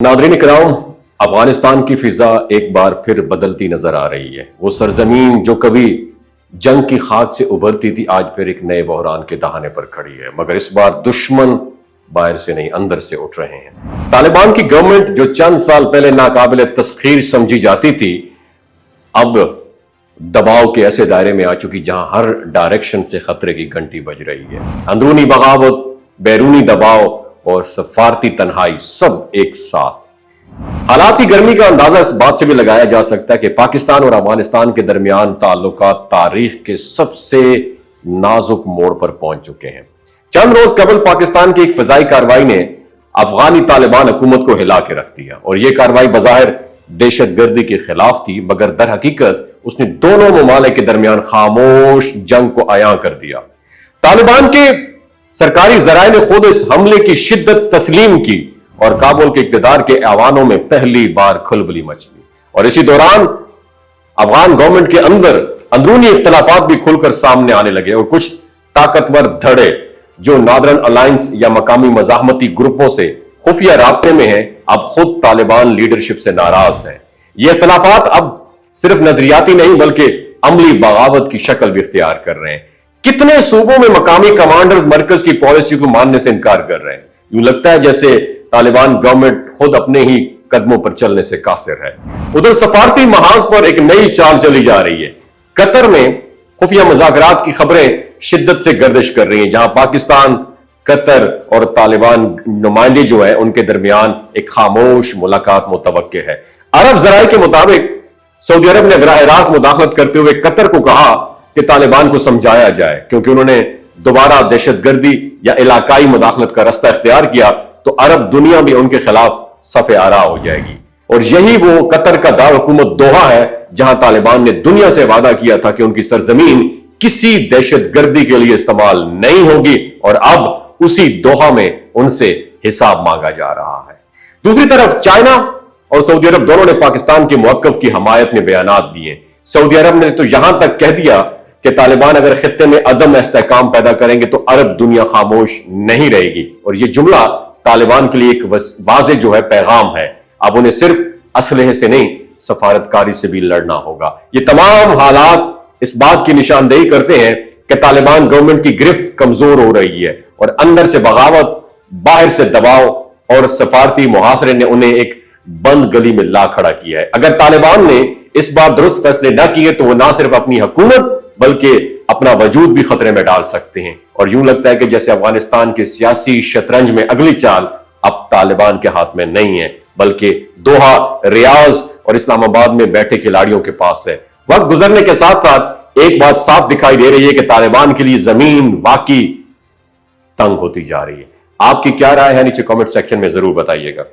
Nadreen इकराम, अफगानिस्तान की फिजा एक बार फिर बदलती नजर आ रही है। वो सरजमीन जो कभी जंग की खाक से उभरती थी आज फिर एक नए बहरान के दहाने पर खड़ी है, मगर इस बार दुश्मन बाहर से नहीं अंदर से उठ रहे हैं। तालिबान की गवर्नमेंट जो चंद साल पहले नाकाबिल तस्खीर समझी जाती थी, अब दबाव के ऐसे दायरे में आ चुकी जहां हर डायरेक्शन से खतरे की घंटी बज रही है। अंदरूनी बगावत, बैरूनी दबाव और सफारती तन्हाई सब एक साथ। हालात की गर्मी का अंदाजा इस बात से भी लगाया जा सकता है कि पाकिस्तान और अफगानिस्तान के दरमियान ताल्लुकात तारीख के सबसे नाजुक मोड़ पर पहुंच चुके हैं। चंद रोज कबल पाकिस्तान की एक फजाई कार्रवाई ने अफगानी तालिबान हुकूमत को हिला के रख दिया और यह कार्रवाई बज़ाहिर दहशतगर्दी के खिलाफ थी, मगर दर हकीकत उसने दोनों ममालिक के दरमियान खामोश जंग को आया कर दिया। तालिबान के सरकारी जराए ने खुद इस हमले की शिद्दत तस्लीम की और काबुल के इक़्तिदार के ऐवानों में पहली बार खलबली मच दी। और इसी दौरान अफगान गवर्नमेंट के अंदर अंदरूनी इख्तलाफात भी खुलकर सामने आने लगे और कुछ ताकतवर धड़े जो नॉर्दर्न अलायंस या मकामी मज़ाहमती ग्रुपों से खुफिया राब्ते में हैं, अब खुद तालिबान लीडरशिप से नाराज हैं। ये इख्तलाफात अब सिर्फ नजरियाती नहीं बल्कि अमली बगावत की शक्ल भी इख्तियार कर रहे हैं। कितने सूबों में मकामी कमांडर्स मरकज की पॉलिसी को मानने से इनकार कर रहे हैं। यूं लगता है जैसे तालिबान गवर्नमेंट खुद अपने ही कदमों पर चलने से कासिर है। उधर सफारती महाज पर एक नई चाल चली जा रही है। कतर में खुफिया मुज़ाकरात की खबरें शिद्दत से गर्दिश कर रही हैं, जहां पाकिस्तान, कतर और तालिबान नुमाइंदे जो है उनके दरमियान एक खामोश मुलाकात मुतवक्के है। अरब जराए के मुताबिक सऊदी अरब ने बराह रास्त मुदाखलत करते हुए कतर को कहा कि तालिबान को समझाया जाए, क्योंकि उन्होंने दोबारा दहशतगर्दी या इलाकाई मुदाखलत का रास्ता इख्तियार किया तो अरब दुनिया भी उनके खिलाफ सफ़े आरा हो जाएगी। और यही वो कतर का दार हुकूमत दोहा है जहां तालिबान ने दुनिया से वादा किया था कि उनकी सरजमीन किसी दहशतगर्दी के लिए इस्तेमाल नहीं होगी, और अब उसी दोहा में उनसे हिसाब मांगा जा रहा है। दूसरी तरफ चाइना और सऊदी अरब दोनों ने पाकिस्तान के मौक़िफ़ की हमायत में बयानात दिए। सऊदी अरब ने तो यहां तक कह दिया कि तालिबान अगर खित्ते में अदम इस्तेहकाम पैदा करेंगे तो अरब दुनिया खामोश नहीं रहेगी। और यह जुमला तालिबान के लिए एक वाज़े जो है पैगाम है। अब उन्हें सिर्फ असलहे से नहीं सफारतकारी से भी लड़ना होगा। ये तमाम हालात इस बात की निशानदेही करते हैं कि तालिबान गवर्नमेंट की गिरफ्त कमजोर हो रही है और अंदर से बगावत, बाहर से दबाव और सफारती मुहासरे ने उन्हें एक बंद गली में ला खड़ा किया है। अगर तालिबान ने इस बार दुरुस्त फैसले न किए तो वो ना सिर्फ अपनी हुकूमत बल्कि अपना वजूद भी खतरे में डाल सकते हैं। और यूं लगता है कि जैसे अफगानिस्तान के सियासी शतरंज में अगली चाल अब तालिबान के हाथ में नहीं है, बल्कि दोहा, रियाज और इस्लामाबाद में बैठे खिलाड़ियों के पास है। वक्त गुजरने के साथ साथ एक बात साफ दिखाई दे रही है कि तालिबान के लिए जमीन वाकई तंग होती जा रही है। आपकी क्या राय है नीचे कमेंट सेक्शन में जरूर बताइएगा।